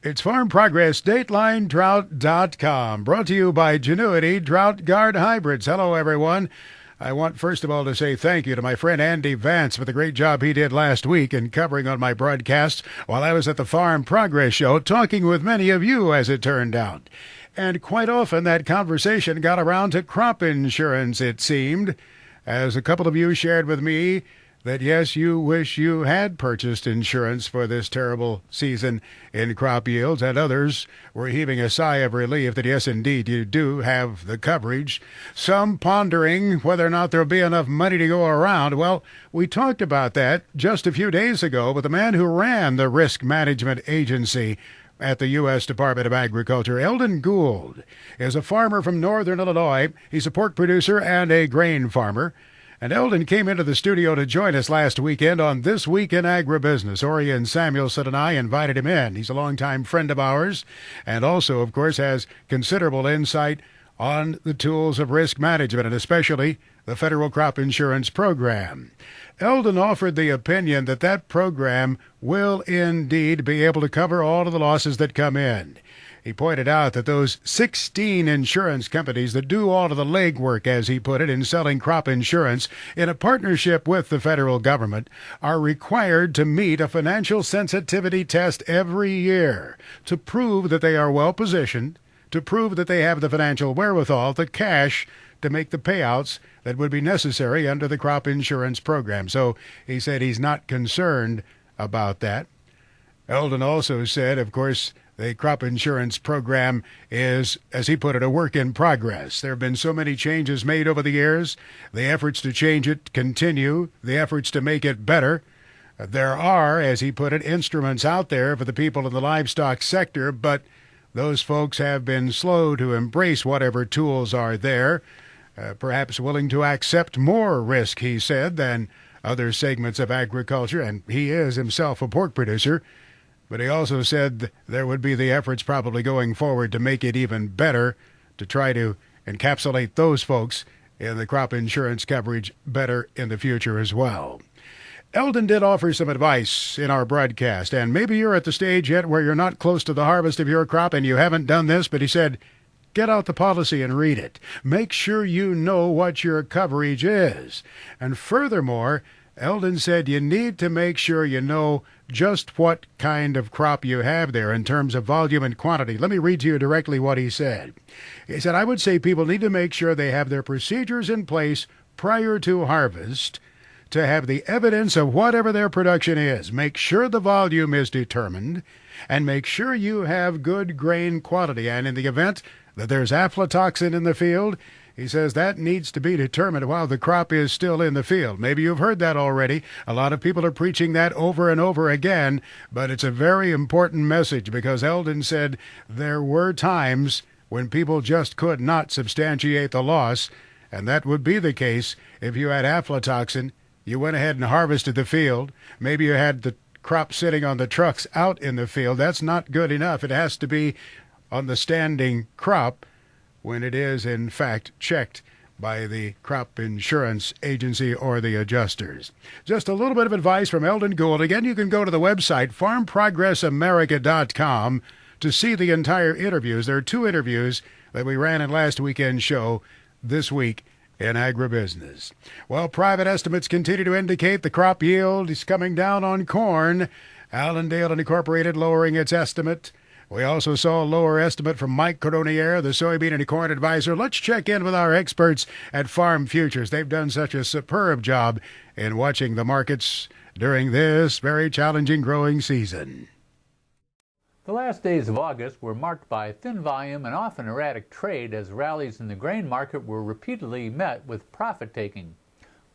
It's Farm Progress, Dateline, Drought.com, brought to you by Genuity Drought Guard Hybrids. Hello, everyone. I want, first of all, to say thank you to my friend Andy Vance for the great job he did last week in covering on my broadcast while I was at the Farm Progress Show, talking with many of you, as it turned out. And quite often that conversation got around to crop insurance, it seemed, as a couple of you shared with me that, yes, you wish you had purchased insurance for this terrible season in crop yields, and others were heaving a sigh of relief that, yes, indeed, you do have the coverage. Some pondering whether or not there'll be enough money to go around. Well, we talked about that just a few days ago with the man who ran the Risk Management Agency at the U.S. Department of Agriculture. Eldon Gould is a farmer from northern Illinois. He's a pork producer and a grain farmer. And Eldon came into the studio to join us last weekend on This Week in Agribusiness. Orion Samuelson and I invited him in. He's a longtime friend of ours and also, of course, has considerable insight on the tools of risk management and especially the federal crop insurance program. Eldon offered the opinion that that program will indeed be able to cover all of the losses that come in. He pointed out that those 16 insurance companies that do all of the legwork, as he put it, in selling crop insurance in a partnership with the federal government are required to meet a financial sensitivity test every year to prove that they are well positioned, to prove that they have the financial wherewithal, the cash to make the payouts that would be necessary under the crop insurance program. So he said he's not concerned about that. Eldon also said, of course, the crop insurance program is, as he put it, a work in progress. There have been so many changes made over the years. The efforts to change it continue. The efforts to make it better. There are, as he put it, instruments out there for the people in the livestock sector, but those folks have been slow to embrace whatever tools are there, perhaps willing to accept more risk, he said, than other segments of agriculture, and he is himself a pork producer. But he also said there would be the efforts probably going forward to make it even better, to try to encapsulate those folks in the crop insurance coverage better in the future as well. Eldon did offer some advice in our broadcast, and maybe you're at the stage yet where you're not close to the harvest of your crop and you haven't done this, but he said, get out the policy and read it. Make sure you know what your coverage is. And furthermore, Eldon said you need to make sure you know just what kind of crop you have there in terms of volume and quantity. Let me read to you directly what he said. He said, I would say people need to make sure they have their procedures in place prior to harvest to have the evidence of whatever their production is. Make sure the volume is determined and make sure you have good grain quality. And in the event that there's aflatoxin in the field, he says that needs to be determined while the crop is still in the field. Maybe you've heard that already. A lot of people are preaching that over and over again, but it's a very important message because Eldon said there were times when people just could not substantiate the loss, and that would be the case if you had aflatoxin. You went ahead and harvested the field. Maybe you had the crop sitting on the trucks out in the field. That's not good enough. It has to be on the standing crop when it is, in fact, checked by the crop insurance agency or the adjusters. Just a little bit of advice from Eldon Gould. Again, you can go to the website, farmprogressamerica.com, to see the entire interviews. There are 2 interviews that we ran in last weekend's show This Week in Agribusiness. Well, private estimates continue to indicate the crop yield is coming down on corn. Allendale Incorporated lowering its estimate. We also saw a lower estimate from Mike Cordonier, the soybean and corn advisor. Let's check in with our experts at Farm Futures. They've done such a superb job in watching the markets during this very challenging growing season. The last days of August were marked by thin volume and often erratic trade as rallies in the grain market were repeatedly met with profit-taking.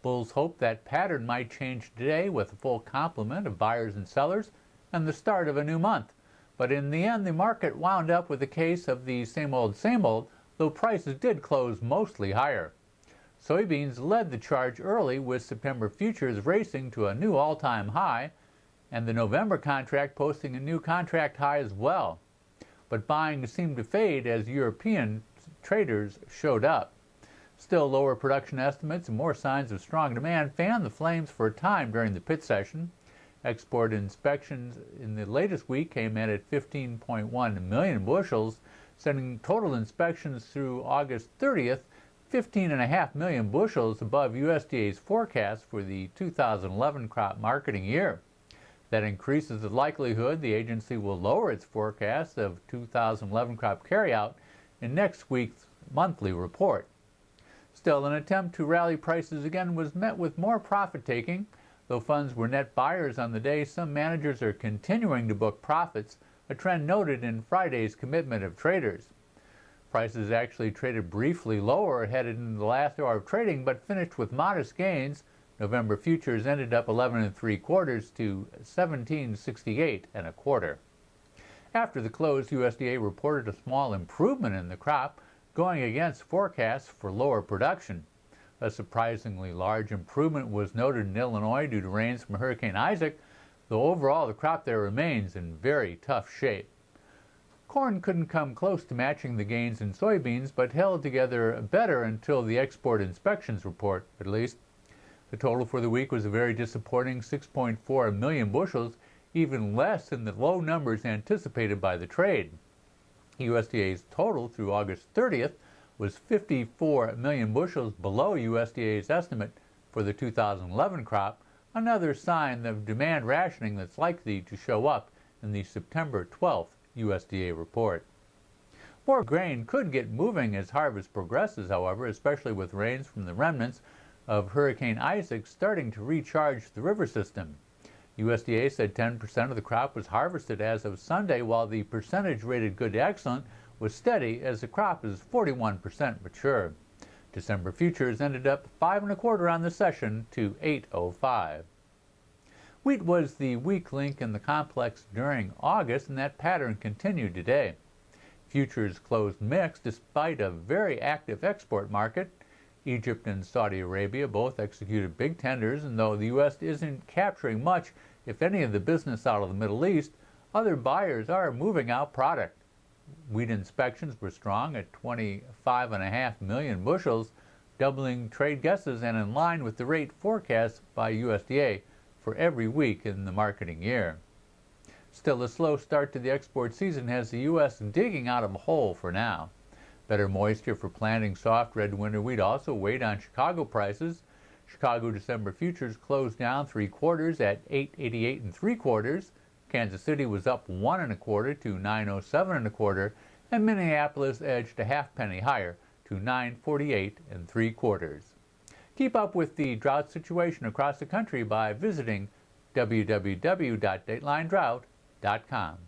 Bulls hoped that pattern might change today with a full complement of buyers and sellers and the start of a new month. But in the end, the market wound up with a case of the same old, though prices did close mostly higher. Soybeans led the charge early with September futures racing to a new all-time high, and the November contract posting a new contract high as well. But buying seemed to fade as European traders showed up. Still, lower production estimates and more signs of strong demand fanned the flames for a time during the pit session. Export inspections in the latest week came in at 15.1 million bushels, sending total inspections through August 30th 15.5 million bushels above USDA's forecast for the 2011 crop marketing year. That increases the likelihood the agency will lower its forecast of 2011 crop carryout in next week's monthly report. Still, an attempt to rally prices again was met with more profit-taking. Though funds were net buyers on the day, some managers are continuing to book profits, a trend noted in Friday's commitment of traders. Prices actually traded briefly lower headed into the last hour of trading, but finished with modest gains. November futures ended up 11 3/4 to 17.68 1/4. After the close, USDA reported a small improvement in the crop, going against forecasts for lower production. A surprisingly large improvement was noted in Illinois due to rains from Hurricane Isaac, though overall the crop there remains in very tough shape. Corn couldn't come close to matching the gains in soybeans, but held together better until the export inspections report, at least. The total for the week was a very disappointing 6.4 million bushels, even less than the low numbers anticipated by the trade. USDA's total through August 30th was 54 million bushels below USDA's estimate for the 2011 crop, another sign of demand rationing that's likely to show up in the September 12th USDA report. More grain could get moving as harvest progresses, however, especially with rains from the remnants of Hurricane Isaac starting to recharge the river system. USDA said 10% of the crop was harvested as of Sunday, while the percentage rated good to excellent was steady as the crop is 41% mature. December futures ended up 5 1/4 on the session to 8.05. Wheat was the weak link in the complex during August, and that pattern continued today. Futures closed mixed despite a very active export market. Egypt and Saudi Arabia both executed big tenders, and though the U.S. isn't capturing much, if any, of the business out of the Middle East, other buyers are moving out product. Wheat inspections were strong at 25.5 million bushels, doubling trade guesses and in line with the rate forecast by USDA for every week in the marketing year. Still, a slow start to the export season has the U.S. digging out of a hole for now. Better moisture for planting soft red winter wheat also weighed on Chicago prices. Chicago December futures closed down 3/4 at 8.88 3/4. Kansas City was up 1 1/4 to 9.07 1/4, and Minneapolis edged a half penny higher to 9.48 3/4. Keep up with the drought situation across the country by visiting www.datelinedrought.com.